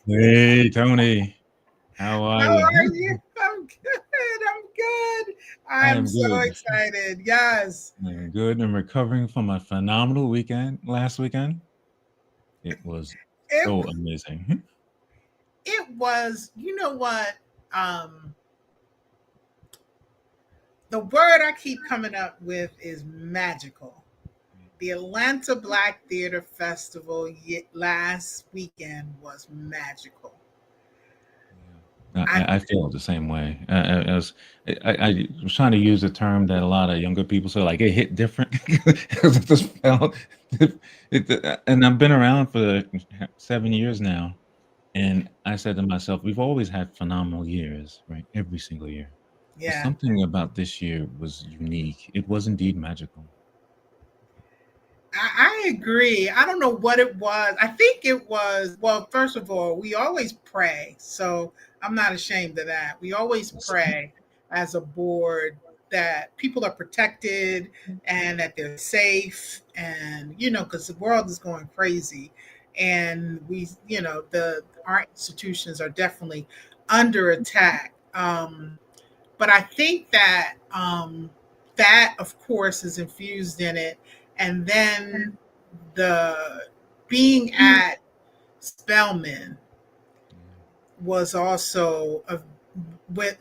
Hey, Tony. How are How you? are you? I'm good. I'm good. I I'm am so good. excited. Yes. I'm good and recovering from a phenomenal weekend last weekend. It was It so amazing. it was, you know what? Um the word I keep coming up with is magical. The Atlanta Black Theater Festival last weekend was magical. I I feel the same way. I was trying to use a term that a lot of younger people say, like it hit different. 'Cause it just felt, and I've been around for 7 years now. And I said to myself, we've always had phenomenal years, right? Every single year. But yeah. something about this year was unique. It was indeed magical. I agree. I don't know what it was. I think it was, well, first of all, we always pray. So I'm not ashamed of that. We always pray as a board that people are protected and that they're safe. And, because the world is going crazy. And our institutions are definitely under attack. But I think that of course is infused in it, and then the being at Spelman was also with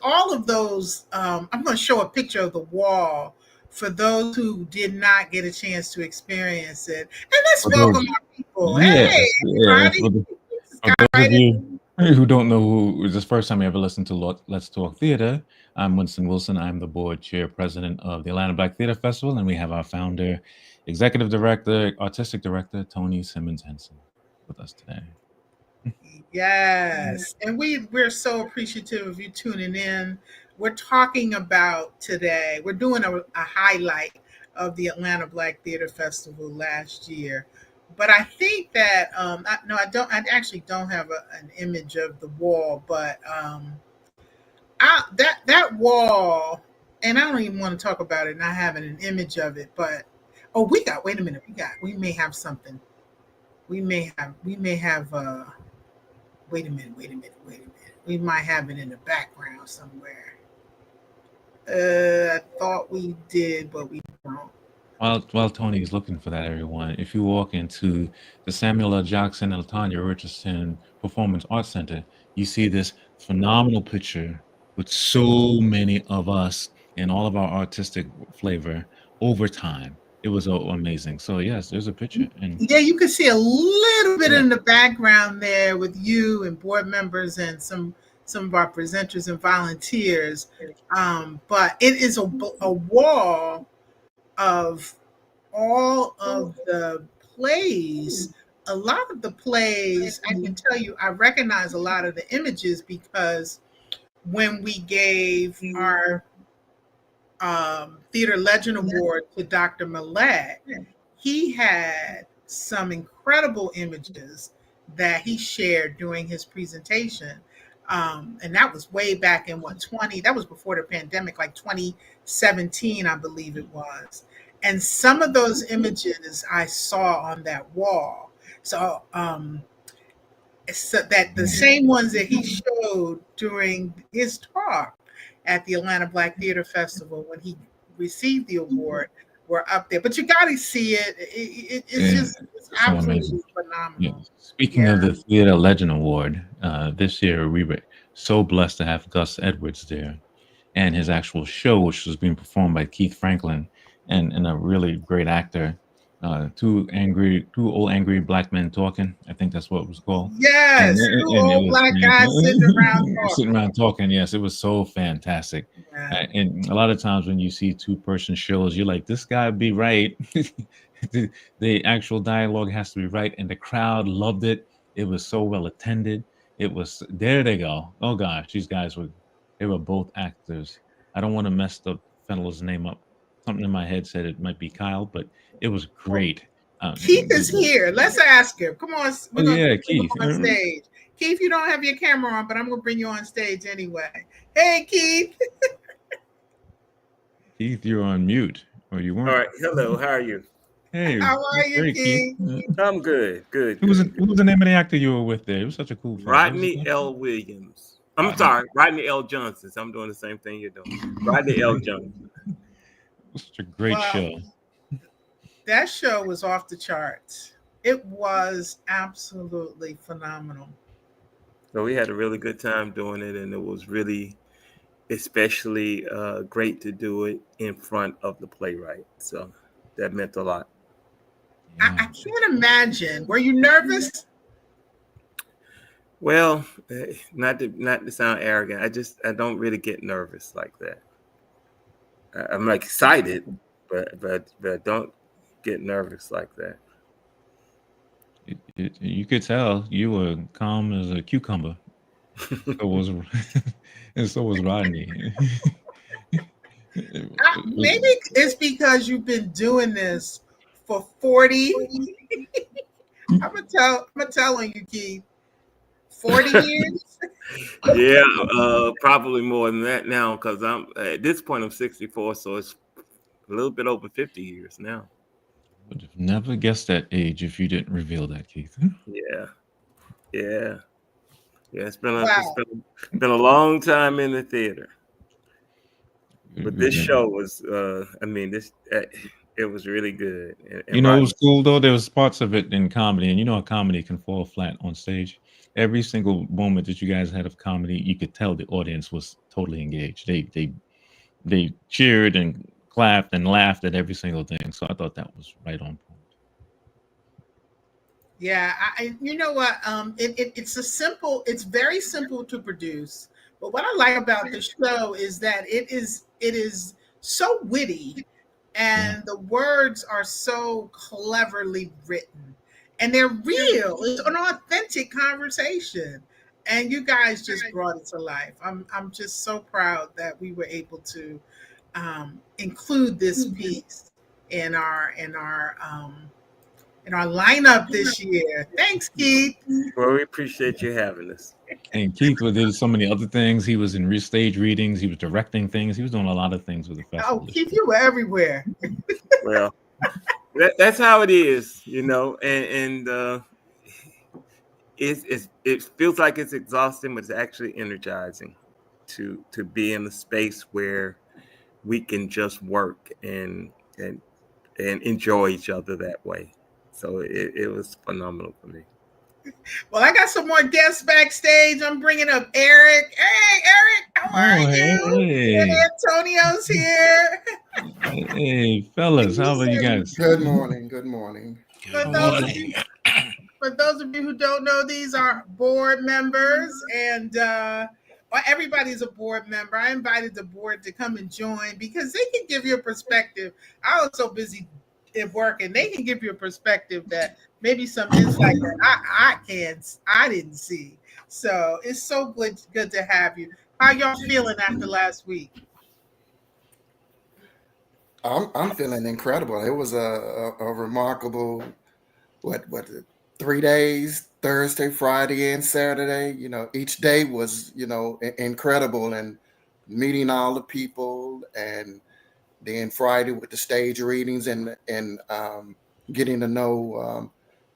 all of those. I'm going to show a picture of the wall for those who did not get a chance to experience it, and let's For welcome those, our people. Hey, yes, yeah. everybody! This is For Guy those of right in. you who don't know who is this first time you ever listened to Let's Talk Theater, I'm Winston Wilson. I'm the board chair president of the Atlanta Black Theater Festival, and we have our founder, executive director, artistic director, Tony Simmons Henson, with us today. Yes. And we're so appreciative of you tuning in. We're talking about today, we're doing a highlight of the Atlanta Black Theater Festival last year. But I think that no, I actually don't have an image of the wall, but that wall, and I don't even want to talk about it not having an image of it, but oh, wait a minute, we may have something. We may have wait a minute. We might have it in the background somewhere. I thought we did, but we don't. While Tony is looking for that, everyone, if you walk into the Samuel L. Jackson and Latanya Richardson Performance Arts Center, you see this phenomenal picture with so many of us and all of our artistic flavor over time. It was amazing. So yes, there's a picture, and Yeah, you can see a little bit yeah, in the background there with you and board members and some of our presenters and volunteers. But it is a wall of all of the plays. A lot of the plays, I can tell you, I recognize a lot of the images because when we gave our Theater Legend Award to Dr. Millett, he had some incredible images that he shared during his presentation. And that was way back in that was before the pandemic, like 2017, I believe it was. And some of those images I saw on that wall. So that the same ones that he showed during his talk at the Atlanta Black Theater Festival when he received the award were up there. But you got to see it. yeah, It's it's so amazing. absolutely Yeah. phenomenal. Speaking Yeah. of the Theater Legend Award, this year we were so blessed to have Gus Edwards there, and his actual show, which was being performed by Keith Franklin and a really great actor. Two old angry black men talking. I think that's what it was called, and Yes. Two and it old was black guys sitting around sitting talking. around talking. Yes, it was so fantastic. Yeah. And a lot of times when you see two-person shows, you're like, this guy be right. The actual dialogue has to be right, and the crowd loved it. It was so well attended. It was there. They go. Oh gosh, these guys were they were both actors. I don't want to mess the fellow's name up. Something in my head said it might be Kyle, but it was great. Keith The, is here. Let's ask him. Come on. oh We're going to yeah, bring him Keith. on stage. Keith, you don't have your camera on, but I'm going to bring you on stage anyway. Hey, Keith. Keith, you're on mute, or you All weren't. right. Hello. How are you? Hey, How are that's you, great, Keith. Keith? I'm good, good, Who was good, who good. was the name of the actor you were with there? It was such a cool film. What was his Rodney name? L. Williams. I'm Rodney. sorry, Rodney L. Johnson. I'm doing the same thing you're doing. Rodney L. Johnson. It was such a great Well, show. that show was off the charts. It was absolutely phenomenal. So we had a really good time doing it, and it was really, especially great to do it in front of the playwright. So that meant a lot. Yeah. I can't imagine. Were you nervous? Well, not to sound arrogant, I don't really get nervous like that. I'm like excited, but I don't get nervous like that. You could tell you were calm as a cucumber. So was and so was Rodney. Maybe it's because you've been doing this for 40. I'm telling you, Keith, 40 years. Yeah, probably more than that now because I'm at this point I'm 64, so it's a little bit over 50 years now. Would have never guessed that age if you didn't reveal that, Keith. Yeah, yeah, yeah. Wow. Been a long time in the theater, but We've this never- show was, I mean, it was really good. You And know, it Rodney, was cool though. There was parts of it in comedy, and you know, a comedy can fall flat on stage. Every single moment that you guys had of comedy, you could tell the audience was totally engaged. They cheered and clapped and laughed at every single thing. So I thought that was right on point. Yeah, you know what? It's very simple to produce. But what I like about the show is that it is so witty, Yeah. and the words are so cleverly written, and they're real. It's an authentic conversation, and you guys just brought it to life. I'm just so proud that we were able to include this piece in our lineup this year. Thanks, Keith. well, we appreciate you having us. And Keith did so many other things. He was in stage readings. He was directing things. He was doing a lot of things with the Oh, festival. Keith, you were everywhere. Well, that's how it is, you know, and it feels like it's exhausting, but it's actually energizing to be in a space where we can just work and enjoy each other that way. So it was phenomenal for me. Well, I got some more guests backstage. I'm bringing up Eric. Hey, Eric, how are you? Hey, And Antonio's here. hey, fellas, how are you guys? Good morning. Good morning. For those of you who don't know, these are board members, and everybody's a board member. I invited the board to come and join because they can give you a perspective. I was so busy at work, and they can give you a perspective that maybe some insight that I didn't see. So it's so good to have you. How y'all feeling after last week? I'm feeling incredible. It was a remarkable 3 days, Thursday, Friday, and Saturday. You know, each day was incredible, and meeting all the people, and then Friday with the stage readings and getting to know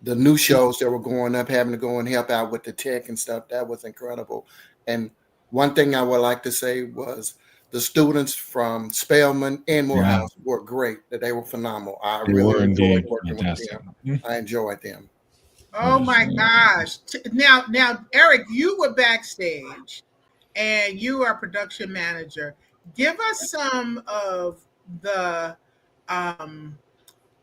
the new shows that were going up, having to go and help out with the tech and stuff. That was incredible. And one thing I would like to say was the students from Spelman and Morehouse were great. That they were phenomenal. I They really were enjoyed indeed working fantastic. with them. I enjoyed them. Oh my gosh. Now, Eric, you were backstage and you are production manager. Give us some of the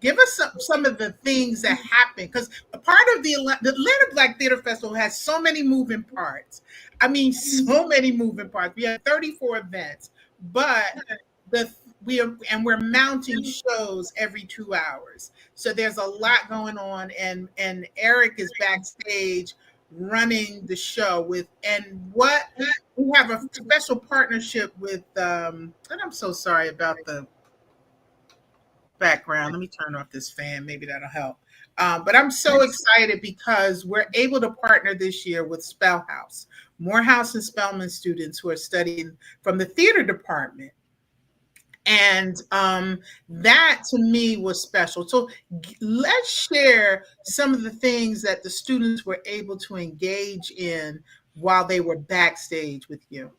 give us some of the things that happened, because a part of the Atlanta Black Theater Festival has so many moving parts. I mean, so many moving parts. We have 34 events, but we're mounting shows every 2 hours. So there's a lot going on, and Eric is backstage running the show with, and what we have a special partnership with and I'm so sorry about the background. Let me turn off this fan. Maybe that'll help. But I'm so excited because we're able to partner this year with Spell House, Morehouse and Spelman students who are studying from the theater department. And that to me was special. So let's share some of the things that the students were able to engage in while they were backstage with you.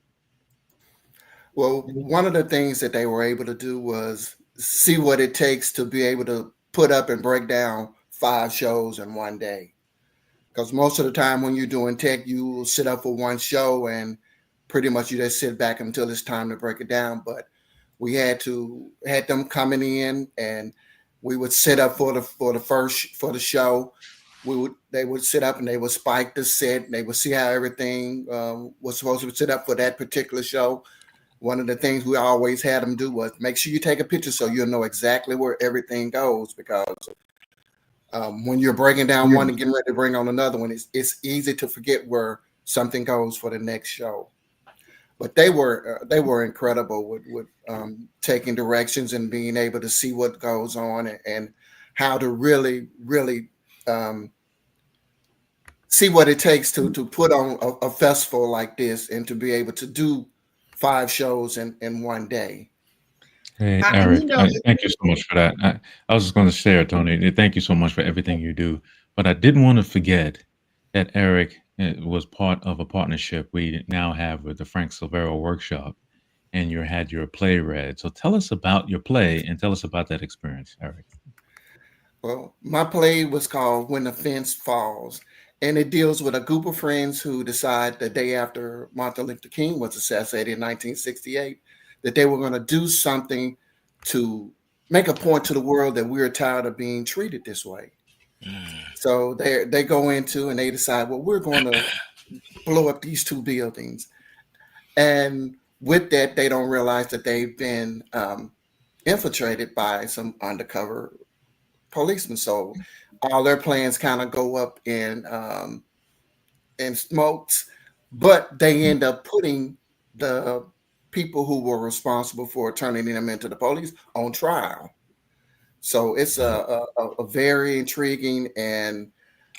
Well, one of the things that they were able to do was see what it takes to be able to put up and break down 5 shows in one day. Because most of the time when you're doing tech, you will sit up for one show and pretty much you just sit back until it's time to break it down. But we had them coming in, and we would sit up for the show. They would sit up and they would spike the set. And they would see how everything was supposed to sit up for that particular show. One of the things we always had them do was make sure you take a picture so you'll know exactly where everything goes, because when you're breaking down one and getting ready to bring on another one, it's easy to forget where something goes for the next show. But they were incredible with taking directions and being able to see what goes on and how to really see what it takes to put on a festival like this and to be able to do 5 shows in one day. Hey, Eric, thank you so much for that. I was just going to share, Tony, thank you so much for everything you do. But I didn't want to forget that Eric was part of a partnership we now have with the Frank Silvero Workshop, and you had your play read. So tell us about your play and tell us about that experience, Eric. Well, my play was called When the Fence Falls, and it deals with a group of friends who decide the day after Martin Luther King was assassinated in 1968 that they were going to do something to make a point to the world that we're tired of being treated this way. So they go into and they decide, well, we're going to blow up these 2 buildings. And with that, they don't realize that they've been infiltrated by some undercover policemen. So all their plans kind of go up in smokes, but they end up putting the people who were responsible for turning them into the police on trial. So it's a very intriguing, and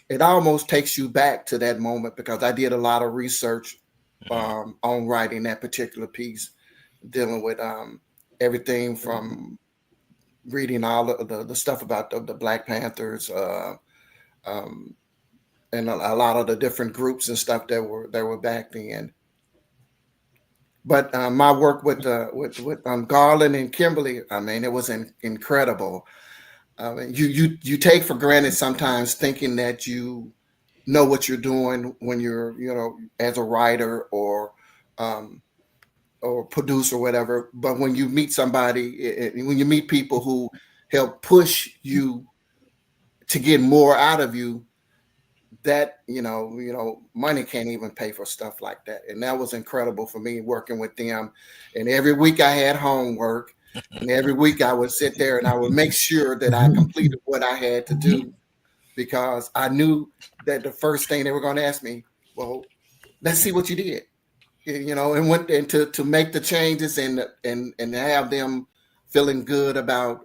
it almost takes you back to that moment, because I did a lot of research on writing that particular piece, dealing with everything from reading all of the stuff about the Black Panthers and a lot of the different groups and stuff that were back then. But my work with Garland and Kimberly, I mean, it was incredible. You take for granted sometimes thinking that you know what you're doing when you're, as a writer or producer or whatever. But when you meet somebody, when you meet people who help push you to get more out of you, that money can't even pay for stuff like that. And that was incredible for me, working with them. And every week I had homework, and every week I would sit there and I would make sure that I completed what I had to do, because I knew that the first thing they were going to ask me, well, let's see what you did, and to make the changes and have them feeling good about,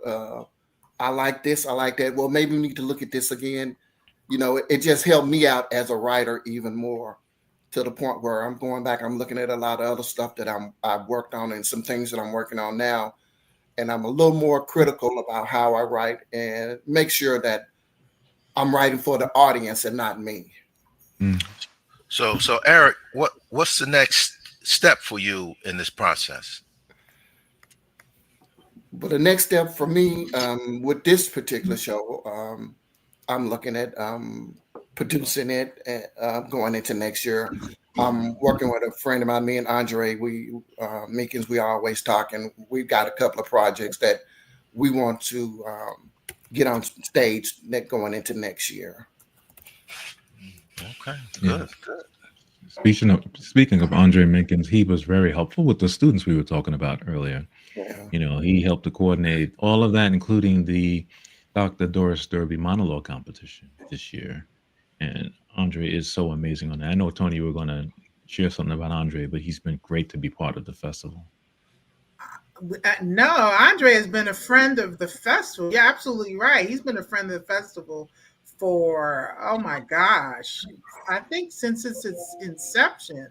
I like this, I like that. Well, maybe we need to look at this again. It just helped me out as a writer even more, to the point where I'm going back, I'm looking at a lot of other stuff that I've worked on and some things that I'm working on now. And I'm a little more critical about how I write and make sure that I'm writing for the audience and not me. So Eric, what's the next step for you in this process? But the next step for me with this particular show, I'm looking at producing it going into next year. I'm working with a friend of mine, me and Andre, Meekins, we always talk, and we've got a couple of projects that we want to get on stage going into next year. Okay, good. Speaking of Andre Meekins, he was very helpful with the students we were talking about earlier. Yeah. He helped to coordinate all of that, including the Dr. Doris Derby monologue competition this year. And Andre is so amazing on that. I know, Tony, you were going to share something about Andre, but he's been great to be part of the festival. No, Andre has been a friend of the festival. Yeah, absolutely right. He's been a friend of the festival for, oh my gosh, I think since its inception.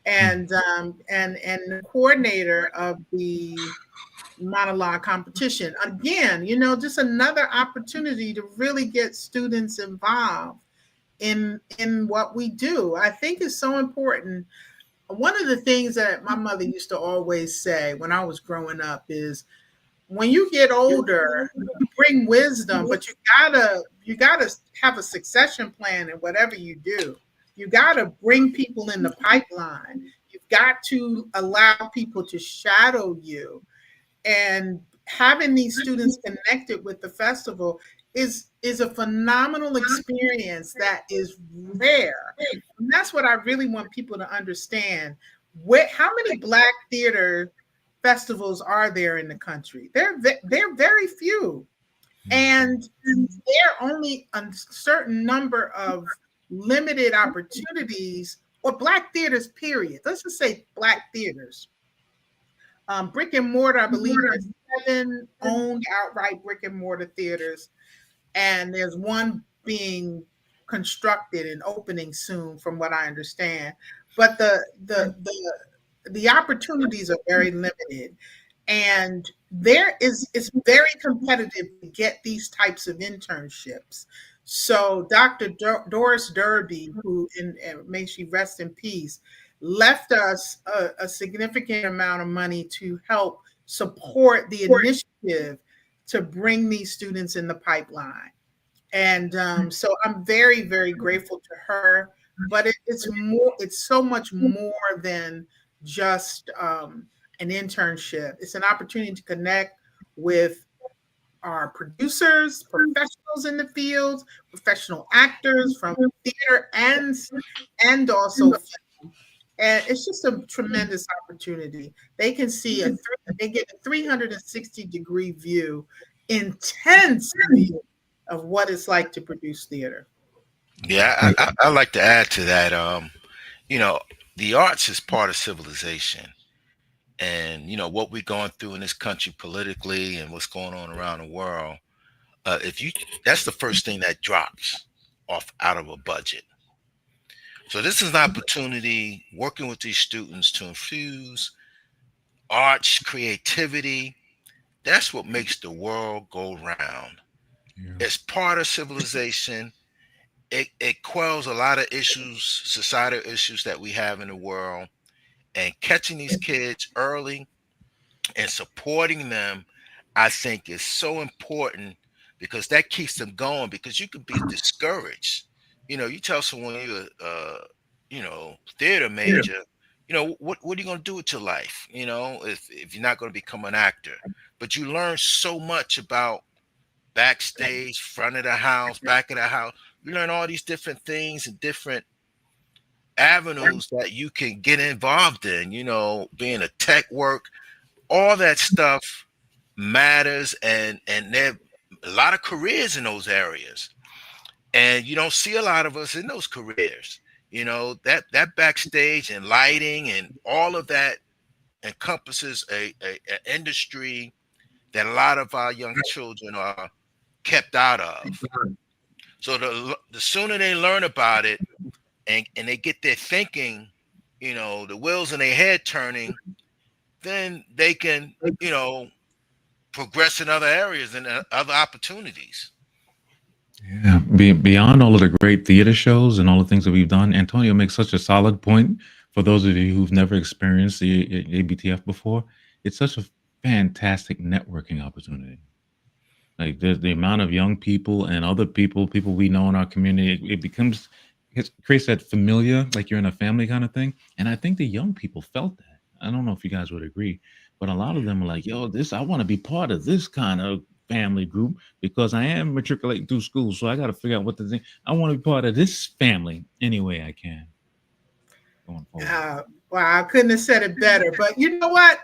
And the coordinator of the monologue competition. Again, just another opportunity to really get students involved in what we do. I think is so important. One of the things that my mother used to always say when I was growing up is, when you get older, you bring wisdom, but you gotta have a succession plan in whatever you do. You gotta bring people in the pipeline. You've got to allow people to shadow you, and having these students connected with the festival is a phenomenal experience that is rare. And that's what I really want people to understand. How many Black theater festivals are there in the country? They're very few, and there are only a certain number of limited opportunities, or Black theaters, period. Let's just say Black theaters. Brick and mortar, I believe there's 7 owned outright brick and mortar theaters, and there's one being constructed and opening soon, from what I understand. But the opportunities are very limited, and it's very competitive to get these types of internships. So Dr. Doris Derby, who, and may she rest in peace, left us a significant amount of money to help support the initiative to bring these students in the pipeline. And so I'm very, very grateful to her. But it's so much more than just an internship. It's an opportunity to connect with our producers, professionals in the field, professional actors from theater and also film. And it's just a tremendous opportunity. They can see they get a 360-degree view, intense view of what it's like to produce theater. Yeah, I like to add to that. The arts is part of civilization, and what we're going through in this country politically and what's going on around the world. That's the first thing that drops off out of a budget. So this is an opportunity working with these students to infuse arts, creativity. That's what makes the world go round. Yeah. It's part of civilization. It quells a lot of issues, societal issues that we have in the world, and catching these kids early and supporting them, I think, is so important, because that keeps them going. Because you could be discouraged. You tell someone you're a theater major, what are you going to do with your life? If you're not going to become an actor, but you learn so much about backstage, front of the house, back of the house. You learn all these different things and different avenues that you can get involved in, being a tech work, all that stuff matters. And there are a lot of careers in those areas. And you don't see a lot of us in those careers. That backstage and lighting and all of that encompasses a industry that a lot of our young children are kept out of. So the sooner they learn about it and they get their thinking, the wheels in their head turning, then they can, progress in other areas and other opportunities. Yeah, beyond all of the great theater shows and all the things that we've done, Antonio makes such a solid point. For those of you who've never experienced the ABTF before, it's such a fantastic networking opportunity. Like the amount of young people and other people we know in our community, it creates that familiar, like you're in a family kind of thing. And I think the young people felt that. I don't know if you guys would agree, but a lot of them are like, yo, I want to be part of this kind of family group, because I am matriculating through school. So I got to figure out what to think. I want to be part of this family any way I can. Wow, I couldn't have said it better. But you know what?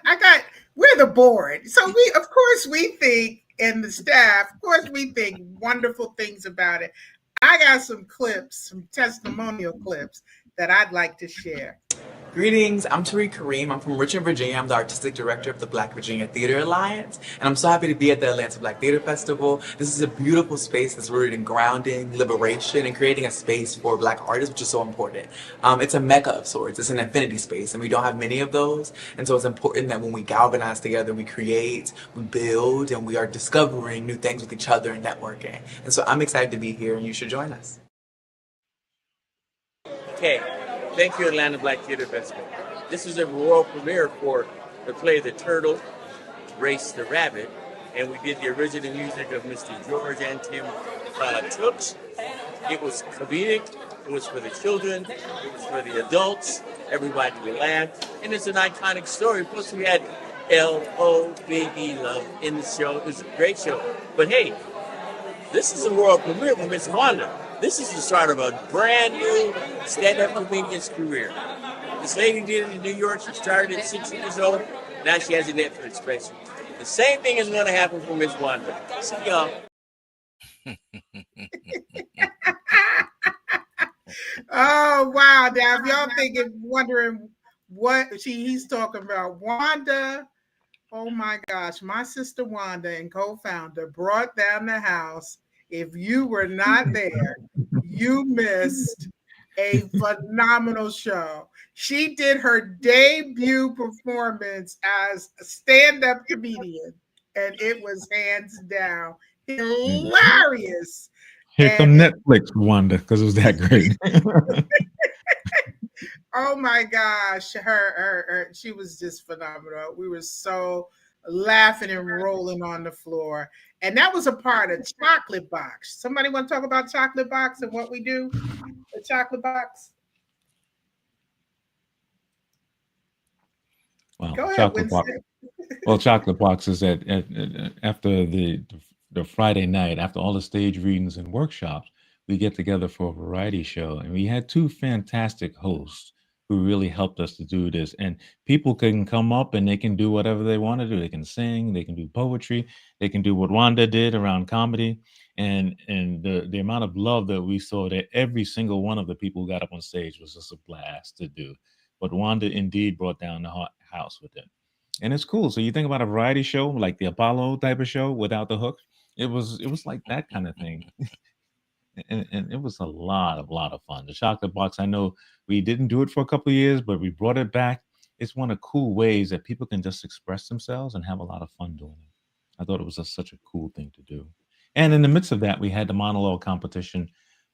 We're the board. So of course we think, and the staff, of course we think wonderful things about it. I got some clips, some testimonial clips that I'd like to share. Greetings, I'm Tariq Kareem. I'm from Richmond, Virginia. I'm the Artistic Director of the Black Virginia Theater Alliance, and I'm so happy to be at the Atlanta Black Theater Festival. This is a beautiful space that's rooted in grounding, liberation, and creating a space for Black artists, which is so important. It's a mecca of sorts. It's an infinity space, and we don't have many of those, and so it's important that when we galvanize together, we create, we build, and we are discovering new things with each other and networking. And so I'm excited to be here, and you should join us. Okay, thank you, Atlanta Black Theater Festival. This is a world premiere for the play The Turtle, Race the Rabbit, and we did the original music of Mr. George and Tim Tooks. It was comedic, it was for the children, it was for the adults, everybody laughed, and it's an iconic story. Plus we had L.O. Baby Love in the show. It was a great show. But hey, this is a world premiere for Miss Wanda. This is the start of a brand new stand-up comedian's career. This lady did it in New York. She started at 6 years old. Now she has a Netflix special. The same thing is going to happen for Miss Wanda. See y'all. Oh wow! Now if y'all wondering what he's talking about, Wanda. Oh my gosh, my sister Wanda and co-founder brought down the house. If you were not there, you missed a phenomenal show. She did her debut performance as a stand-up comedian, and it was hands down hilarious. Here come Netflix, Wanda, because it was that great. Oh my gosh, she was just phenomenal. We were so laughing and rolling on the floor. And that was a part of Chocolate Box. Somebody want to talk about Chocolate Box and what we do? The Chocolate Box? Wow. Go ahead, Chocolate Box. Well, Chocolate Box is that after the Friday night, after all the stage readings and workshops, we get together for a variety show. And we had two fantastic hosts who really helped us to do this. And people can come up and they can do whatever they want to do. They can sing, they can do poetry, they can do what Wanda did around comedy. And the amount of love that we saw that every single one of the people who got up on stage was just a blast to do. But Wanda indeed brought down the house with it. And it's cool. So you think about a variety show like the Apollo type of show without the hook. It was like that kind of thing. And it was a lot of fun. The Chocolate Box, I know we didn't do it for a couple of years, but we brought it back. It's one of cool ways that people can just express themselves and have a lot of fun doing it. I thought it was such a cool thing to do. And in the midst of that, we had the monologue competition.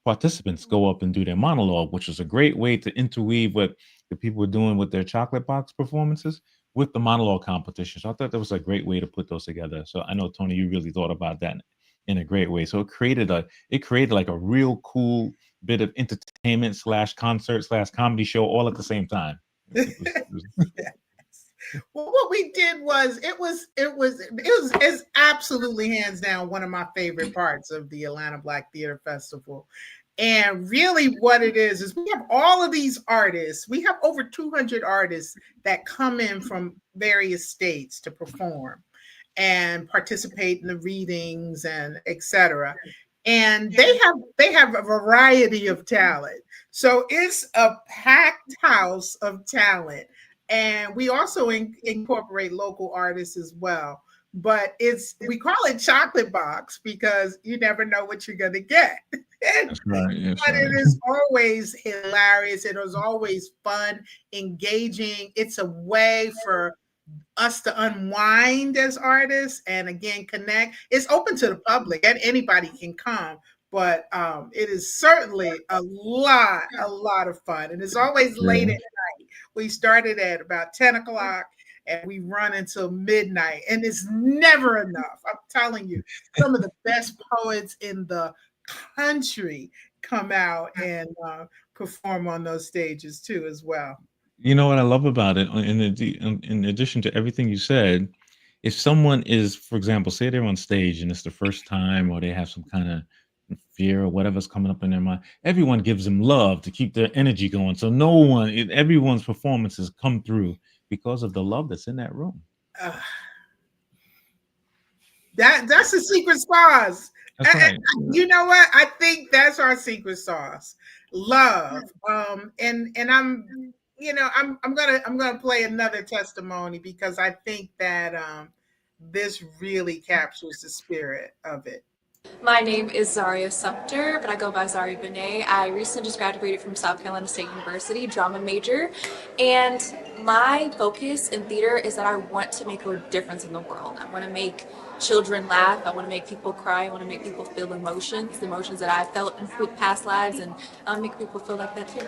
Participants go up and do their monologue, which was a great way to interweave what the people were doing with their Chocolate Box performances with the monologue competition. So I thought that was a great way to put those together. So I know, Tony, you really thought about that in a great way. So it created like a real cool bit of entertainment / concert / comedy show all at the same time. Yes. Well, what we did was it's absolutely hands down one of my favorite parts of the Atlanta Black Theater Festival. And really what it is we have all of these artists. We have over 200 artists that come in from various states to perform and participate in the readings and etc. And they have a variety of talent. So it's a packed house of talent. And we also incorporate local artists as well. But we call it Chocolate Box because you never know what you're gonna get. That's right. But it is always hilarious. It is always fun, engaging. It's a way for us to unwind as artists and again connect. It's open to the public and anybody can come, but it is certainly a lot of fun, and it's always late at night. We started at about 10 o'clock and we run until midnight, and it's never enough. I'm telling you, some of the best poets in the country come out and perform on those stages too as well. You know what I love about it, in addition to everything you said, if someone is, for example, say they're on stage and it's the first time, or they have some kind of fear or whatever's coming up in their mind, everyone gives them love to keep their energy going. So everyone's performances come through because of the love that's in that room. That's the secret sauce. That's right. You know what? I think that's our secret sauce. Love. And I'm I'm gonna play another testimony because I think that this really captures the spirit of it. My name is Zaria Sumter, but I go by Zari Benet. I recently just graduated from South Carolina State University, drama major, and my focus in theater is that I want to make a difference in the world. I want to make children laugh. I want to make people cry. I want to make people feel emotions, the emotions that I felt in past lives, and make people feel like that too.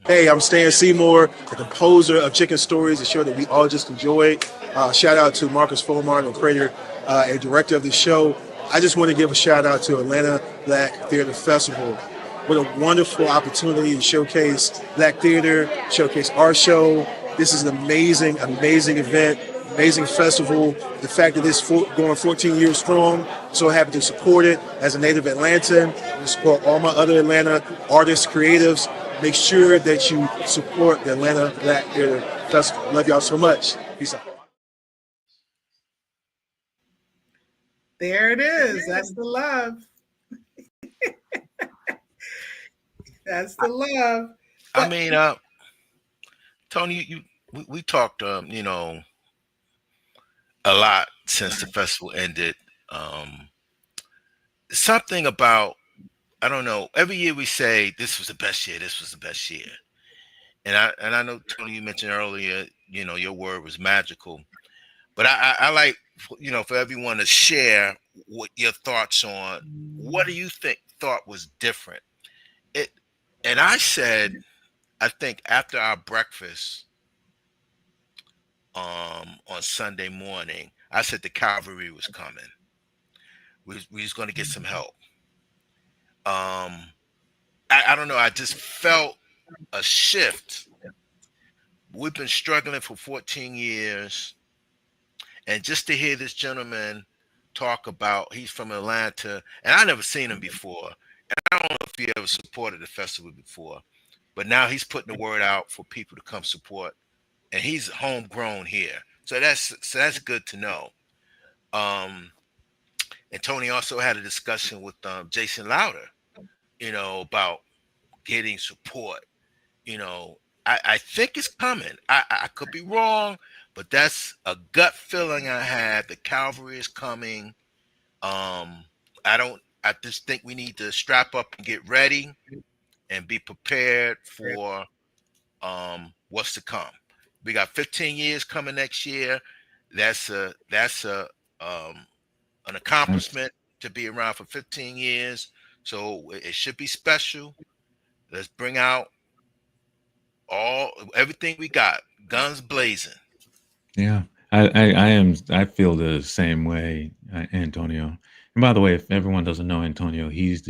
Hey, I'm Stan Seymour, the composer of Chicken Stories, a show that we all just enjoyed. Shout out to Marcus Fulmar, the creator and director of the show. I just want to give a shout out to Atlanta Black Theater Festival. What a wonderful opportunity to showcase Black theater, showcase our show. This is an amazing, amazing event, amazing festival. The fact that it's going 14 years strong, so happy to support it as a native Atlantan. I support all my other Atlanta artists, creatives. Make sure that you support the Atlanta Black Theater Festival. Love y'all so much. Peace out. There it is. That's the love. That's the love. I mean, Tony, we talked, you know, a lot since the festival ended. Something about, I don't know. Every year we say this was the best year. This was the best year, and I know, Tony, you mentioned earlier, you know, your word was magical, but I like, you know, for everyone to share what your thoughts on what do you thought was different. It, and I said, I think after our breakfast on Sunday morning, I said the cavalry was coming. We was going to get some help. I don't know. I just felt a shift. We've been struggling for 14 years. And just to hear this gentleman talk about, he's from Atlanta, and I never seen him before. And I don't know if he ever supported the festival before, but now he's putting the word out for people to come support. And he's homegrown here. So that's good to know. And Tony also had a discussion with Jason Louder, you know, about getting support. You know, I think it's coming. I could be wrong, but that's a gut feeling I had. The cavalry is coming. I just think we need to strap up and get ready and be prepared for what's to come. We got 15 years coming next year. That's an accomplishment to be around for 15 years. So it should be special. Let's bring out everything we got, guns blazing. Yeah, I feel the same way, Antonio. And by the way, if everyone doesn't know Antonio, he's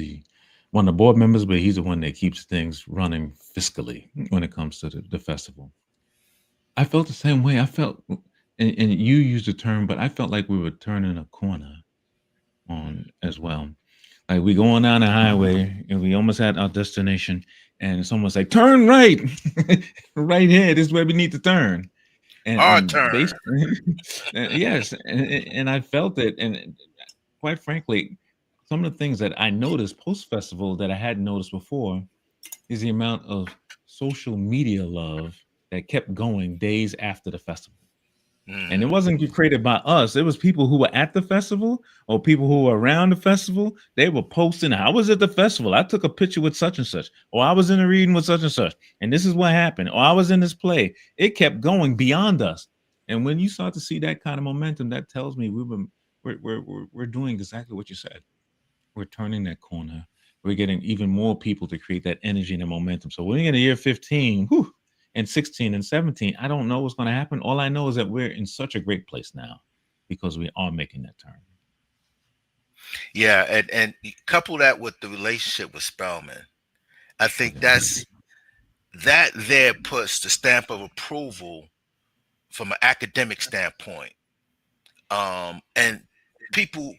one of the board members, but he's the one that keeps things running fiscally when it comes to the festival. I felt the same way. I felt, and you used the term, but I felt like we were turning a corner on as well. Like we going down the highway and we almost had our destination, and someone's like, "Turn right, right here. This is where we need to turn." And turn. Yes, and I felt it. And quite frankly, some of the things that I noticed post festival that I hadn't noticed before is the amount of social media love that kept going days after the festival. And it wasn't created by us. It was people who were at the festival or people who were around the festival. They were posting, I was at the festival. I took a picture with such and such. Or I was in a reading with such and such. And this is what happened. Or I was in this play. It kept going beyond us. And when you start to see that kind of momentum, that tells me we're doing exactly what you said. We're turning that corner. We're getting even more people to create that energy and the momentum. So when we get to year 15, whew, and 16 and 17, I don't know what's going to happen. All I know is that we're in such a great place now because we are making that turn. Yeah, and couple that with the relationship with Spelman. I think that there puts the stamp of approval from an academic standpoint. And people,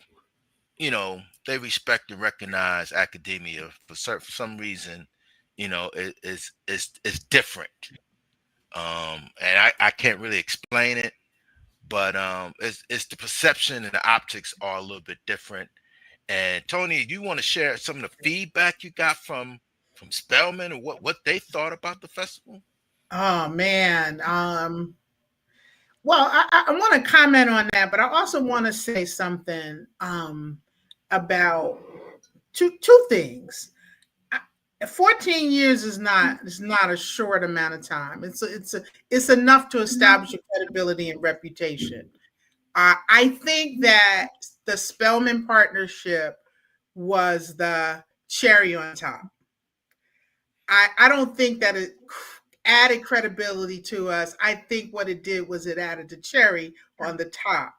you know, they respect and recognize academia for some reason. You know, it's different. And I can't really explain it, but it's the perception and the optics are a little bit different. And Tony, you want to share some of the feedback you got from Spelman and what they thought about the festival? Oh man. Well, I want to comment on that, but I also want to say something about two things. 14 years is not a short amount of time. It's enough to establish your credibility and reputation. I think that the Spelman partnership was the cherry on top. I don't think that it added credibility to us. I think what it did was it added the cherry on the top.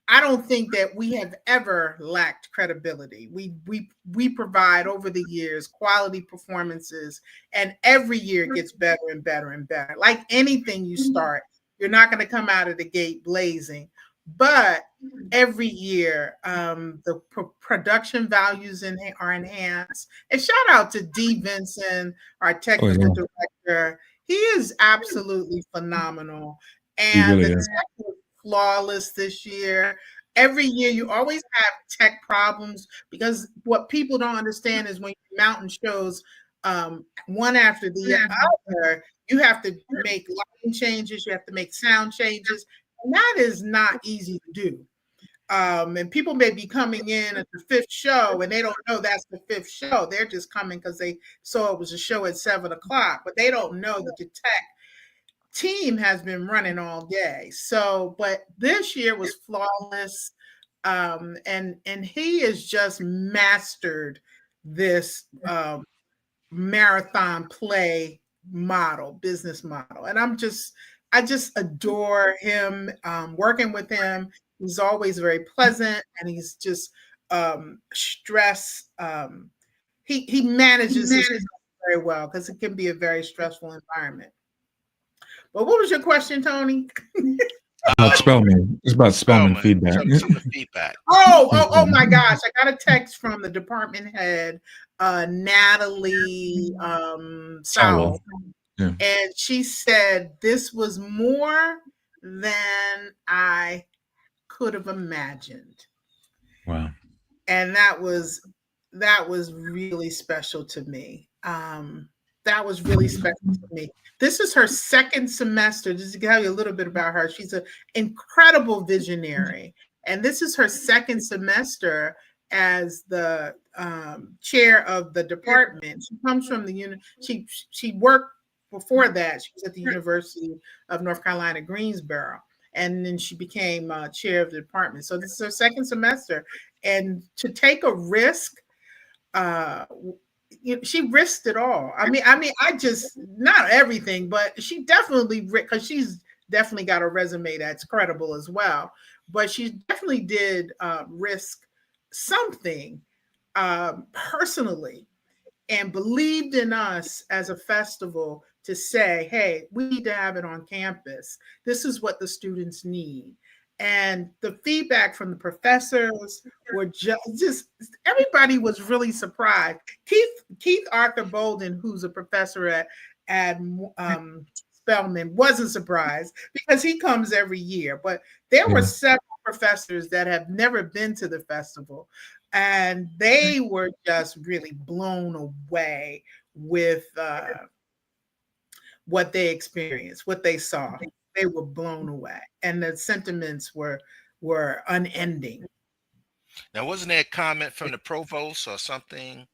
I don't think that we have ever lacked credibility. We provide over the years quality performances, and every year it gets better and better and better. Like anything you start, you're not going to come out of the gate blazing, but every year the production values are enhanced. And shout out to D. Vincent, our technical director. He is absolutely phenomenal, and the tech was flawless this year. Every year you always have tech problems, because what people don't understand is when you mountain shows one after the other, you have to make lighting changes, you have to make sound changes, and that is not easy to do. And people may be coming in at the fifth show and they don't know that's the fifth show. They're just coming because they saw it was a show at 7 o'clock, but they don't know that the tech team has been running all day. So, but this year was flawless. And he has just mastered this marathon play business model. And I just adore him. Working with him, he's always very pleasant, and he's just he manages it very well, because it can be a very stressful environment. But what was your question, Tony? Spelman. It's about Spelman feedback. Some of the feedback. Oh my gosh. I got a text from the department head, Natalie Sowell. Yeah. And she said this was more than I could have imagined. Wow. And that was really special to me. That was really special to me. This is her second semester. Just to tell you a little bit about her, she's an incredible visionary. And this is her second semester as the chair of the department. She comes from she worked before that. She was at the University of North Carolina, Greensboro. And then she became chair of the department. So this is her second semester. And to take a risk, she risked it all. I mean, I just, not everything, but she definitely, because she's definitely got a resume that's credible as well. But she definitely did risk something personally, and believed in us as a festival to say, hey, we need to have it on campus. This is what the students need. And the feedback from the professors were just everybody was really surprised. Keith Arthur Bolden, who's a professor at Spelman, wasn't surprised because he comes every year. But there were several professors that have never been to the festival, and they were just really blown away with what they experienced, what they saw. They were blown away, and the sentiments were unending. Now, wasn't there a comment from the provost or something?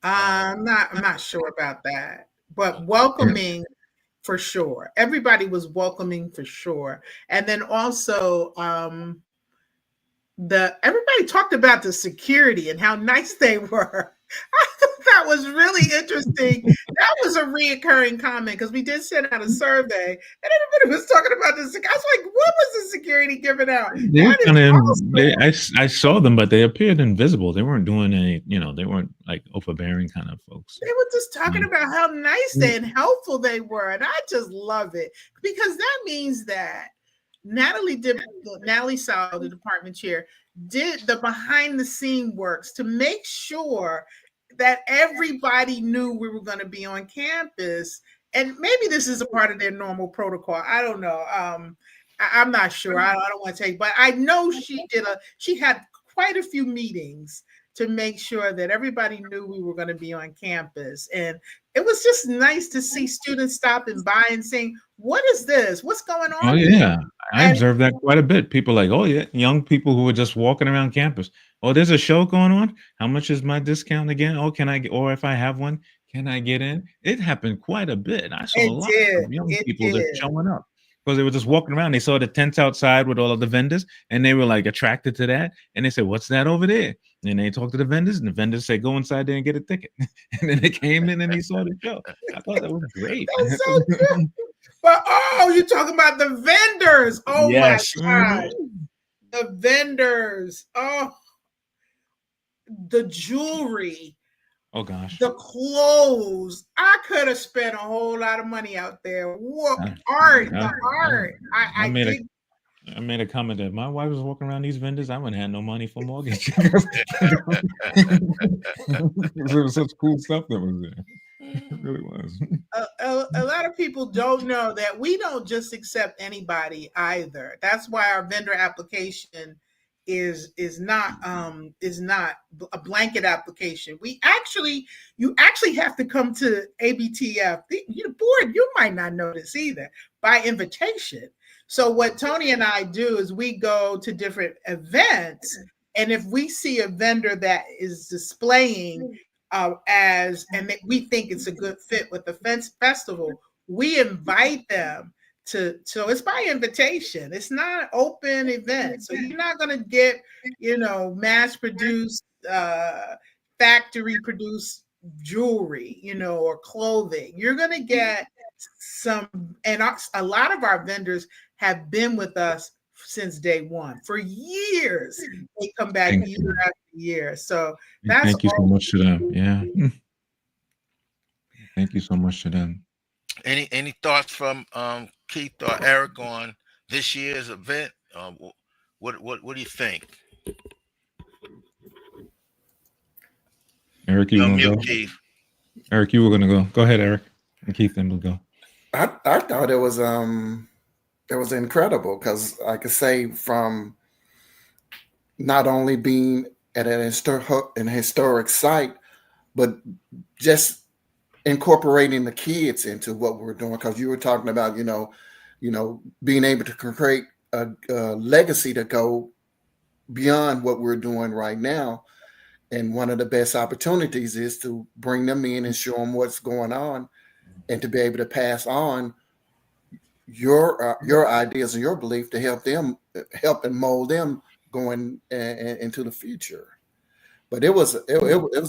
I'm not sure about that, but welcoming for sure. Everybody was welcoming for sure, and then also everybody talked about the security and how nice they were. I thought that was really interesting. That was a reoccurring comment, because we did send out a survey and everybody was talking about this. I was like, what was the security giving out? I saw them, but they appeared invisible. They weren't doing any, they weren't like overbearing kind of folks. They were just talking about how nice and helpful they were. And I just love it, because that means that Natalie Sowell, the department chair, did the behind the scene works to make sure that everybody knew we were going to be on campus. And maybe this is a part of their normal protocol. I don't know. I'm not sure. I don't want to take, but I know she had quite a few meetings to make sure that everybody knew we were going to be on campus. And it was just nice to see students stopping by and saying, what is this? What's going on? Oh yeah, I And observed that quite a bit. People like, oh yeah, young people who were just walking around campus. Oh, there's a show going on. How much is my discount again? Oh, can I get, or if I have one, can I get in? It happened quite a bit. I saw a lot of young It people just did. showing up because they were just walking around. They saw the tents outside with all of the vendors, and they were like attracted to that. And they said, "What's that over there?" And they talked to the vendors, and the vendors said, "Go inside there and get a ticket." And then they came in and they saw the show. I thought that was great. That's so true. But you're talking about the vendors. Oh Yes. my God. The vendors. Oh, the jewelry, Oh gosh. the clothes. I could have spent a whole lot of money out there. What I- art, I- the art. I I made a did. I made a comment that my wife was walking around these vendors. I wouldn't have no money for mortgage. There was such cool stuff that was there. It really was. A lot of people don't know that we don't just accept anybody either. That's why our vendor application is not a blanket application. You actually have to come to ABTF. The board, you might not know this either, by invitation. So what Tony and I do is we go to different events, and if we see a vendor that is displaying and we think it's a good fit with the festival, we invite them so it's by invitation. It's not an open event. So you're not going to get, mass produced, factory produced jewelry, or clothing. You're going to get some, and a lot of our vendors have been with us since day one for years. They come back year after year. So Thank you so much to them. Yeah. Thank you so much to them. Any thoughts from Keith or Eric on this year's event? What do you think? Eric, you want to go? Keith. Eric, you were going to go. Go ahead, Eric. And Keith, then we'll go. I thought it was incredible because I could say from not only being at an historic site, but just incorporating the kids into what we're doing. Because you were talking about, being able to create a legacy to go beyond what we're doing right now. And one of the best opportunities is to bring them in and show them what's going on, and to be able to pass on your ideas and your belief to help and mold them going into the future. But it was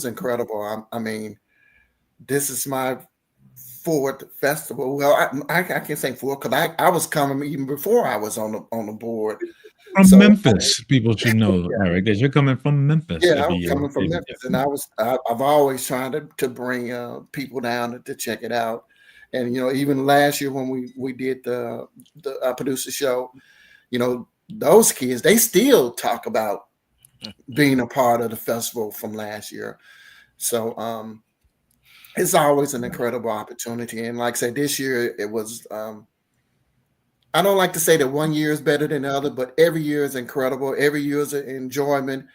incredible. I mean, this is my fourth festival. Well, I can't say fourth because I was coming even before I was on the board. From Memphis, people should know, Eric, that you're coming from Memphis. Yeah, I'm coming from Memphis, and I've always tried to bring people down to check it out. And even last year when we did the producer show, those kids, they still talk about being a part of the festival from last year. So it's always an incredible opportunity. And like I said, this year it was. I don't like to say that one year is better than the other, but every year is incredible. Every year is an enjoyment.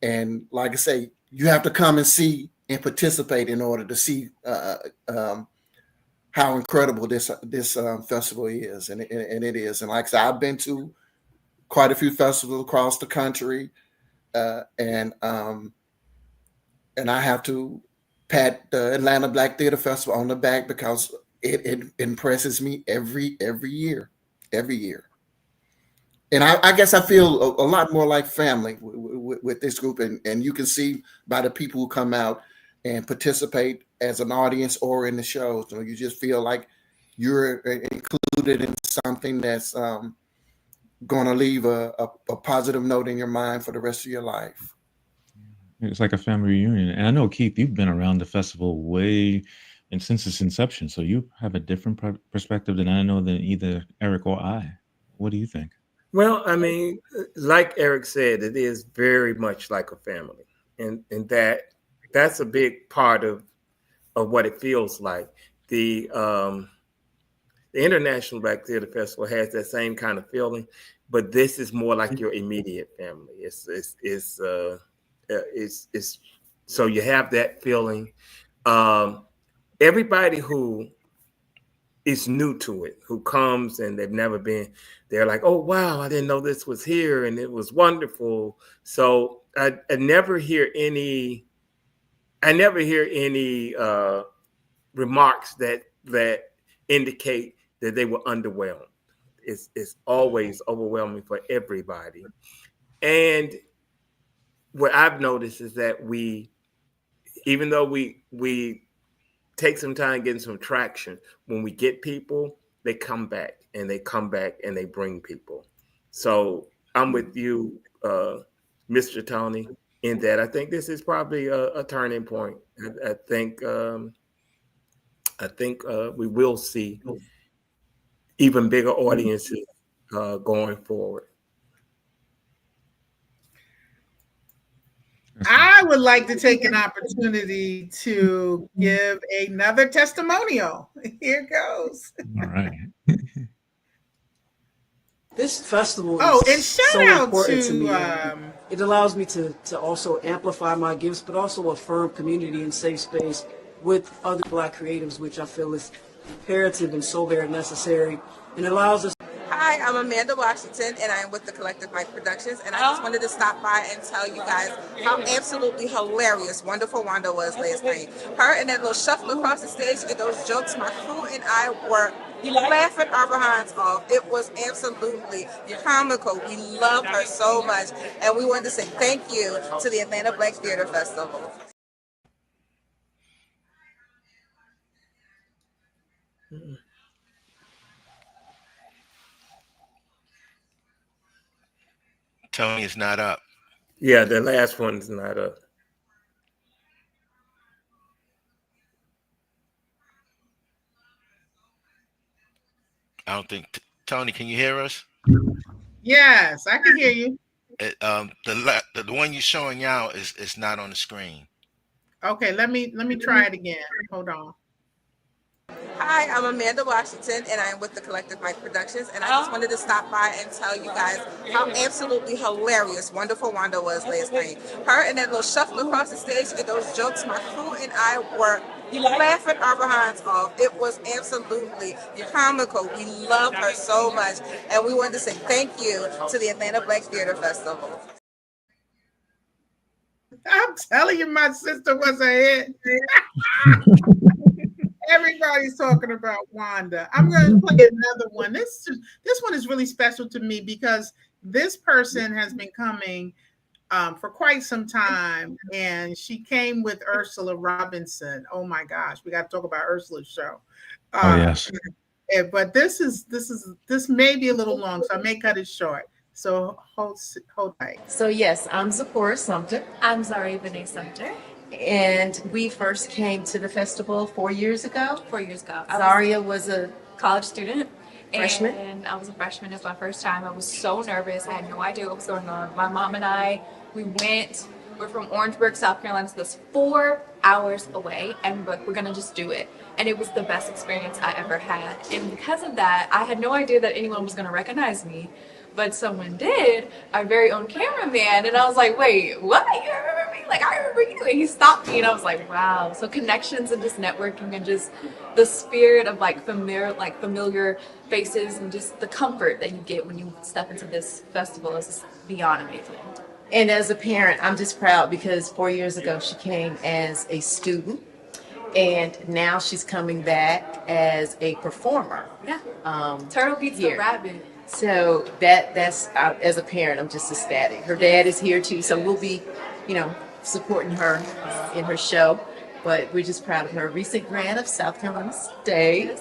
And like I say, you have to come and see and participate in order to see how incredible this festival is. And it is. And like I said, I've been to quite a few festivals across the country. And I have to pat the Atlanta Black Theater Festival on the back because it impresses me every year. Every year. And I guess I feel a lot more like family with this group. And you can see by the people who come out and participate as an audience or in the shows. You just feel like you're included in something that's going to leave a positive note in your mind for the rest of your life. It's like a family reunion. And I know, Keith, you've been around the festival and since its inception, so you have a different perspective than I know than either Eric or I. What do you think? Well, I mean, like Eric said, it is very much like a family, and that's a big part of what it feels like. The The International Black Theater Festival has that same kind of feeling, but this is more like your immediate family. It's so you have that feeling. Everybody who is new to it, who comes and they've never been, they're like, oh wow, I didn't know this was here and it was wonderful. So I never hear any remarks that indicate that they were underwhelmed. It's always overwhelming for everybody. And what I've noticed is that even though we take some time getting some traction, when we get people, they come back and they bring people. So I'm with you, Mr. Tony, in that I think this is probably a turning point. I think we will see even bigger audiences going forward. I would like to take an opportunity to give another testimonial. Here goes. All right. This festival and is shout so out important to to me. It allows me to also amplify my gifts, but also affirm community and safe space with other Black creatives, which I feel is imperative and so very necessary. And it allows us. Hi, I'm Amanda Washington, and I'm with the Collective Mike Productions, and I just wanted to stop by and tell you guys how absolutely hilarious Wonderful Wanda was last night. Her and that little shuffle across the stage and those jokes, my crew and I were laughing our behinds off. It was absolutely comical. We love her so much, and we wanted to say thank you to the Atlanta Black Theater Festival. Tony is not up. Yeah, the last one's not up. I don't think. Tony, can you hear us? Yes, I can hear you. The one you're showing now is not on the screen. Okay, let me try it again. Hold on. Hi, I'm Amanda Washington, and I'm with the Collective Mike Productions, and I just wanted to stop by and tell you guys how absolutely hilarious Wonderful Wanda was last night. Her and that little shuffle across the stage and those jokes, my crew and I were laughing our behinds off. It was absolutely comical. We love her so much, and we wanted to say thank you to the Atlanta Black Theater Festival. I'm telling you, my sister was a hit. Everybody's talking about Wanda. I'm going to play another one. This one is really special to me because this person has been coming for quite some time, and she came with Ursula Robinson. Oh my gosh, we got to talk about Ursula's show. Oh yes. But this may be a little long, so I may cut it short. So hold tight. So yes, I'm Zipporah Sumter. I'm Zaria Benet Sumter. And we first came to the festival 4 years ago. 4 years ago. Zaria was a college student. Freshman? And I was a freshman. It was my first time. I was so nervous. I had no idea what was going on. My mom and we're from Orangeburg, South Carolina, so that's 4 hours away. And we're going to just do it. And it was the best experience I ever had. And because of that, I had no idea that anyone was going to recognize me. But someone did, our very own cameraman, and I was like, wait, what? You remember me? Like, I remember you. And he stopped me, and I was like, wow. So connections and just networking and just the spirit of familiar faces and just the comfort that you get when you step into this festival is beyond amazing. And as a parent, I'm just proud because 4 years ago she came as a student, and now she's coming back as a performer. Yeah. Turtle beats the rabbit. So that's as a parent, I'm just ecstatic. Her dad is here too, so we'll be, supporting her in her show. But we're just proud of her. Recent grad of South Carolina State,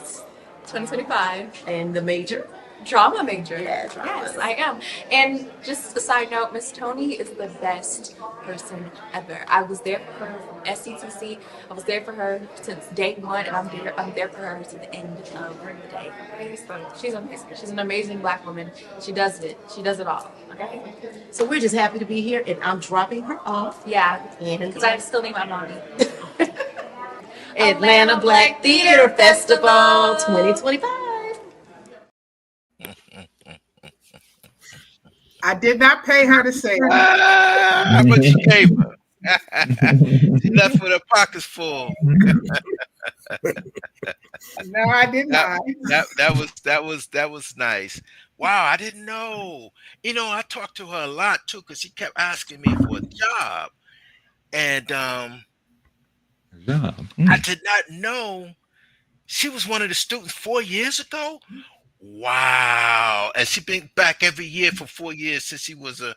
2025, and the major. Drama major. Yeah, drama. Yes, I am. And just a side note, Miss Tony is the best person ever. I was there for her from SCTC. I was there for her since day one, and I'm there for her to the end of the day. So she's amazing. She's an amazing Black woman. She does it. She does it all. Okay. So we're just happy to be here, and I'm dropping her off. Yeah, because I still need my mommy. Atlanta Black Theater Festival 2025. I did not pay her to say that. How much you gave her? She left with her pockets full. No, I did not. That was nice. Wow, I didn't know. You know, I talked to her a lot too because she kept asking me for a job, and Yeah. I did not know she was one of the students 4 years ago. Wow, and she been back every year for 4 years since she was a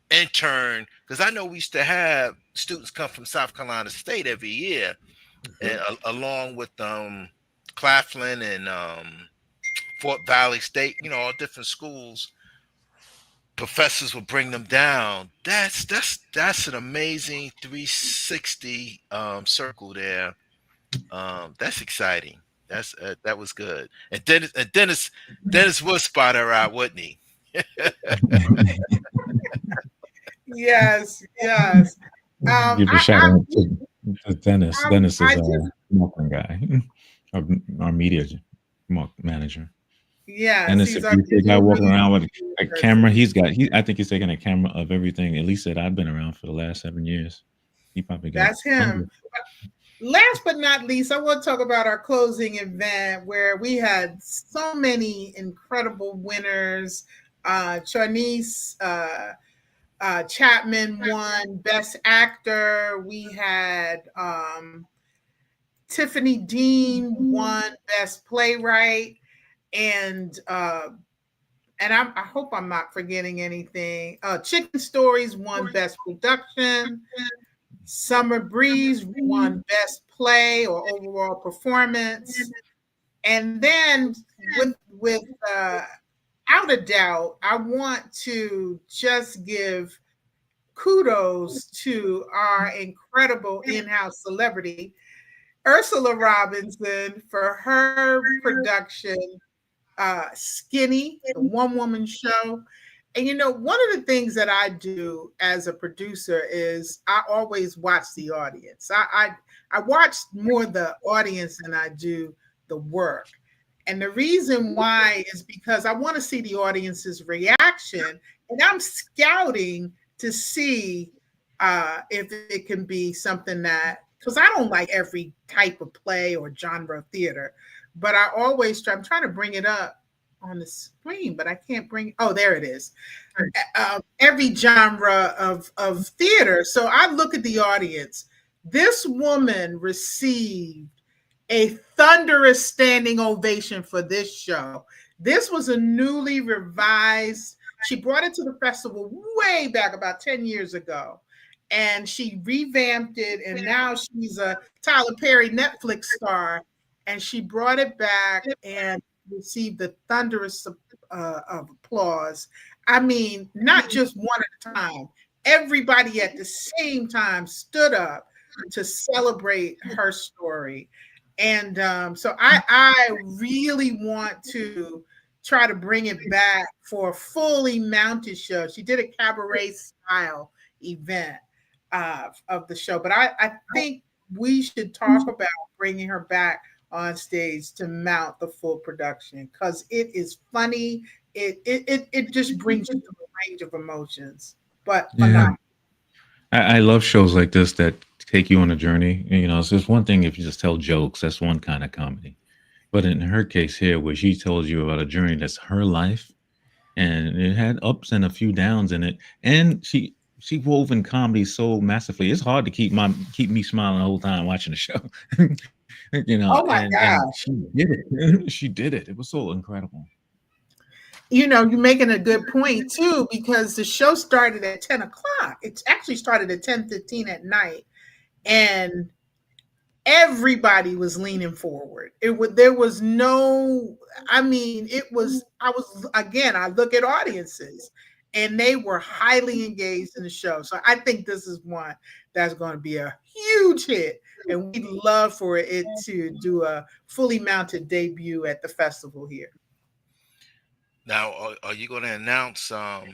intern. Because I know we used to have students come from South Carolina State every year, and along with Claflin and Fort Valley State, you know, all different schools. Professors will bring them down. That's an amazing 360 circle there. That's exciting. That was good. And Dennis would spot her out, wouldn't he? Yes, yes. Give a shout out to Dennis. Dennis is our marketing guy, our media manager. Yes, Dennis, he's if our you see a guy walking digital around with media a person. camera, I think he's taking a camera of everything, at least that I've been around for the last 7 years. He probably got That's him. hundreds. Last but not least, I want to talk about our closing event where we had so many incredible winners. Charnice Chapman won Best Actor. We had Tiffany Dean won Best Playwright, and I hope I'm not forgetting anything. Chicken Stories won Best Production. Summer Breeze won Best Play or Overall Performance. And then without a doubt, I want to just give kudos to our incredible in-house celebrity, Ursula Robinson, for her production, Skinny, the one-woman show. And you know, one of the things that I do as a producer is I always watch the audience. I watch more the audience than I do the work. And the reason why is because I want to see the audience's reaction, and I'm scouting to see if it can be something that, because I don't like every type of play or genre of theater, but I always try, I'm trying to bring it up on the screen, but I can't bring, oh, there it is. Every genre of theater. So I look at the audience. This woman received a thunderous standing ovation for this show. This was a newly revised, she brought it to the festival way back about 10 years ago. And she revamped it, and now she's a Tyler Perry Netflix star. And she brought it back and received the thunderous of applause. I mean, not just one at a time. Everybody at the same time stood up to celebrate her story. And so I really want to try to bring it back for a fully mounted show. She did a cabaret style event of the show, but I think we should talk about bringing her back on stage to mount the full production, because it is funny. It just brings you through a range of emotions. But yeah. I love shows like this that take you on a journey. You know, it's just one thing if you just tell jokes, that's one kind of comedy. But in her case here, where she tells you about a journey that's her life, and it had ups and a few downs in it, and she wove in comedy so massively. It's hard to keep me smiling the whole time watching the show. You know, oh my God, she did it. She did it. It was so incredible. You know, you're making a good point too, because the show started at 10 o'clock. It actually started at 10:15 at night, and everybody was leaning forward. There was no, I mean, I look at audiences and they were highly engaged in the show. So I think this is one that's going to be a huge hit, and we'd love for it to do a fully mounted debut at the festival here. Now, are you going to announce the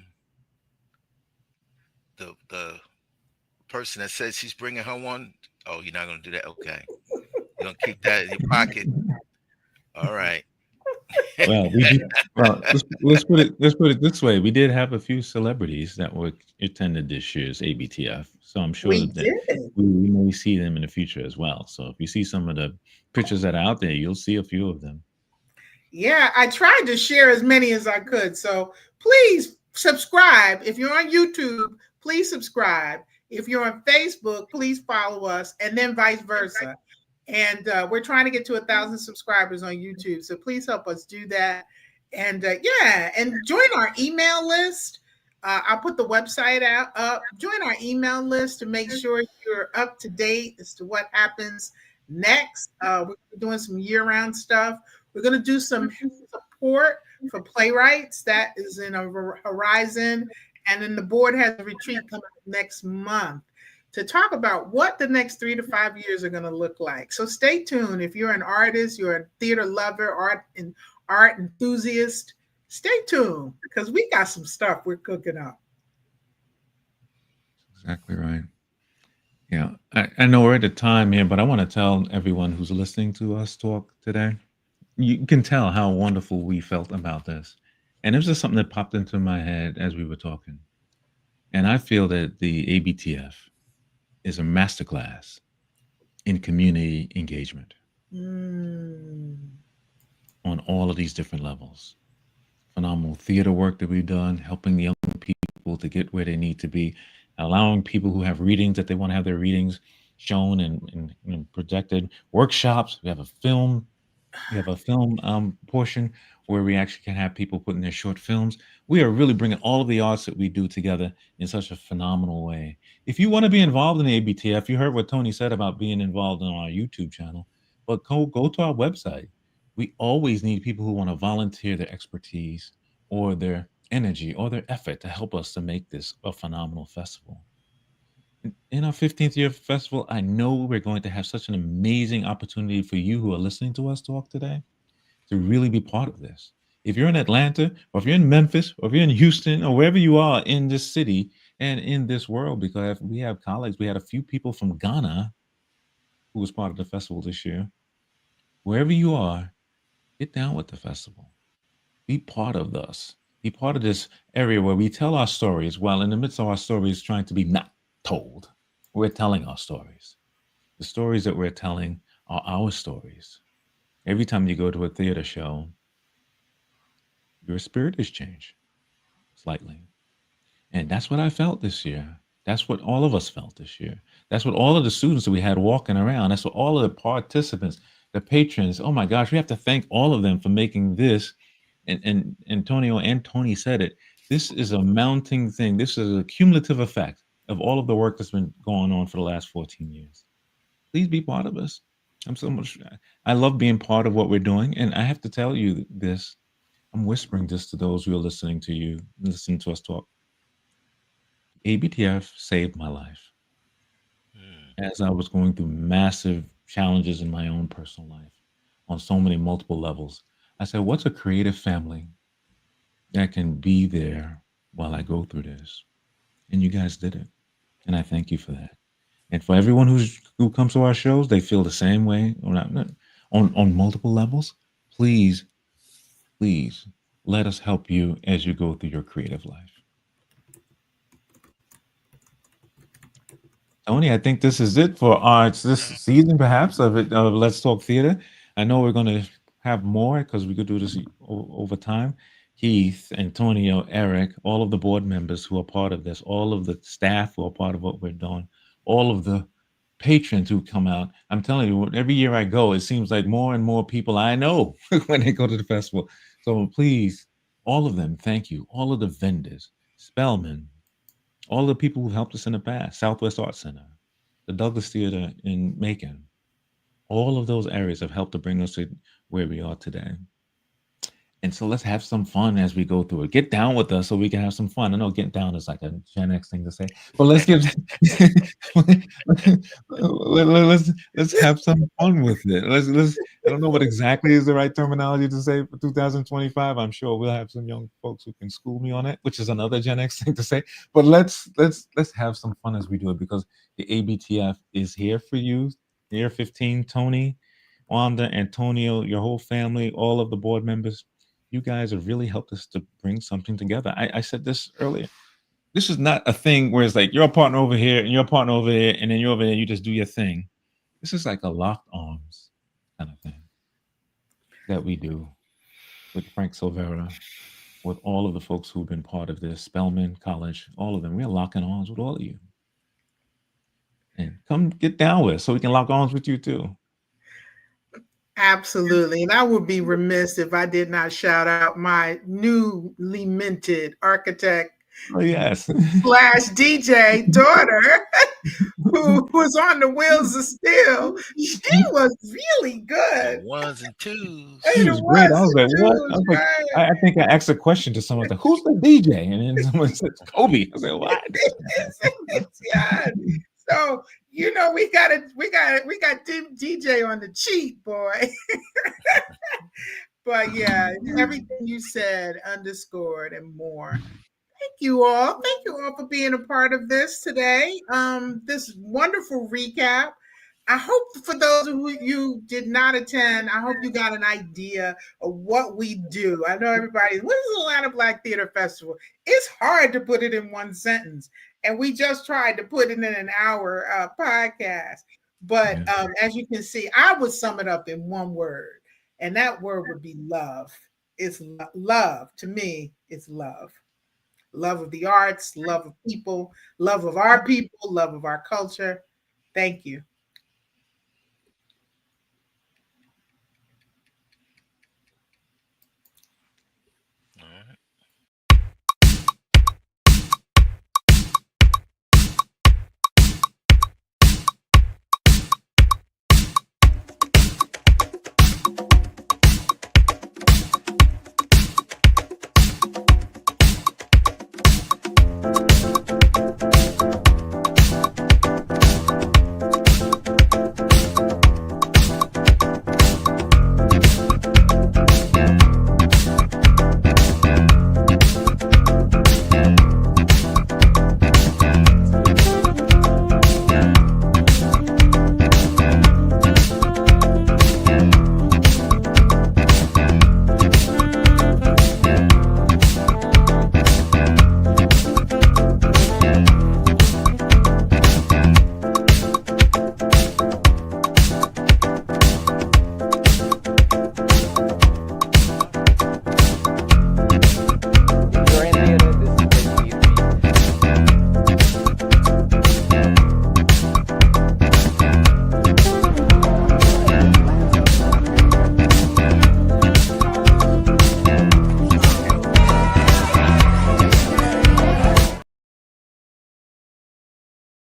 person that says she's bringing her one? Oh, you're not going to do that? Okay. You're going to keep that in your pocket? All right. Well, we did. Well, let's put it this way. We did have a few celebrities that were attended this year's ABTF, so I'm sure We that did. we may see them in the future as well. So if you see some of the pictures that are out there, you'll see a few of them. Yeah, I tried to share as many as I could. So please subscribe. If you're on YouTube, please subscribe. If you're on Facebook, please follow us, and then vice versa. And we're trying to get to 1,000 subscribers on YouTube. So please help us do that. And yeah, and join our email list. I'll put the website out up. Join our email list to make sure you're up to date as to what happens next. We're doing some year-round stuff. We're going to do some support for playwrights. That is in a horizon. And then the board has a retreat coming up next month to talk about what the next 3 to 5 years are going to look like. So stay tuned. If you're an artist, you're a theater lover, art enthusiast, stay tuned because we got some stuff we're cooking up. Exactly right. Yeah, I know we're at the time here, but I want to tell everyone who's listening to us talk today. You can tell how wonderful we felt about this. And it was just something that popped into my head as we were talking. And I feel that the ABTF is a masterclass in community engagement on all of these different levels. Phenomenal theater work that we've done, helping the young people to get where they need to be, allowing people who have readings that they want to have their readings shown and projected, workshops. We have a film portion where we actually can have people put in their short films. We are really bringing all of the arts that we do together in such a phenomenal way. If you want to be involved in the ABTF, you heard what Tony said about being involved on our YouTube channel, but go to our website. We always need people who want to volunteer their expertise or their energy or their effort to help us to make this a phenomenal festival. In our 15th year festival, I know we're going to have such an amazing opportunity for you who are listening to us talk today to really be part of this. If you're in Atlanta, or if you're in Memphis, or if you're in Houston, or wherever you are in this city and in this world, because we have colleagues, we had a few people from Ghana who was part of the festival this year. Wherever you are, get down with the festival. Be part of us. Be part of this area where we tell our stories while in the midst of our stories trying to be not told. We're telling our stories. The stories that we're telling are our stories. Every time you go to a theater show, your spirit is changed slightly. And that's what I felt this year. That's what all of us felt this year. That's what all of the students that we had walking around, that's what all of the participants, the patrons, oh my gosh, we have to thank all of them for making this. And Antonio and Tony said it. This is a mounting thing. This is a cumulative effect of all of the work that's been going on for the last 14 years. Please be part of us. I love being part of what we're doing. And I have to tell you this. I'm whispering this to those who are listening to us talk. ABTF saved my life as I was going through massive challenges in my own personal life on so many multiple levels. I said, what's a creative family that can be there while I go through this? And you guys did it. And I thank you for that. And for everyone who comes to our shows, they feel the same way on multiple levels. Please let us help you as you go through your creative life. Tony, I think this is it for this season, perhaps, of Let's Talk Theater. I know we're going to have more because we could do this over time. Heath, Antonio, Eric, all of the board members who are part of this, all of the staff who are part of what we're doing, all of the patrons who come out. I'm telling you, every year I go, it seems like more and more people I know when they go to the festival. So please, all of them, thank you. All of the vendors, Spelman, all the people who helped us in the past, Southwest Art Center, the Douglas Theater in Macon, all of those areas have helped to bring us to where we are today. And so let's have some fun as we go through it. Get down with us so we can have some fun. I know getting down is like a Gen X thing to say, but let's let's have some fun with it. Let's I don't know what exactly is the right terminology to say for 2025. I'm sure we'll have some young folks who can school me on it, which is another Gen X thing to say. But let's have some fun as we do it because the ABTF is here for you. Year 15, Tony. Wanda, Antonio, your whole family, all of the board members, you guys have really helped us to bring something together. I said this earlier. This is not a thing where it's like you're a partner over here and you're a partner over there, and then you're over there, you just do your thing. This is like a locked arms kind of thing that we do with Frank Silvera, with all of the folks who've been part of this, Spelman College, all of them. We're locking arms with all of you. And come get down with us so we can lock arms with you too. Absolutely. And I would be remiss if I did not shout out my newly minted architect Oh, yes. slash DJ daughter who was on the Wheels of Steel. She was really good. Ones and twos. She was great. I was like, what? I was like, I think I asked a question to someone like, who's the DJ? And then someone said, Kobe. I was like, what? Yeah. So, you know, we got DJ on the cheat, boy. But yeah, everything you said underscored and more. Thank you all. Thank you all for being a part of this today. This wonderful recap. I hope for those who you did not attend, I hope you got an idea of what we do. I know everybody, what is the Atlanta Black Theater Festival? It's hard to put it in one sentence. And we just tried to put it in an hour podcast. But as you can see, I would sum it up in one word. And that word would be love. It's love. To me, it's love. Love of the arts, love of people, love of our people, love of our culture. Thank you.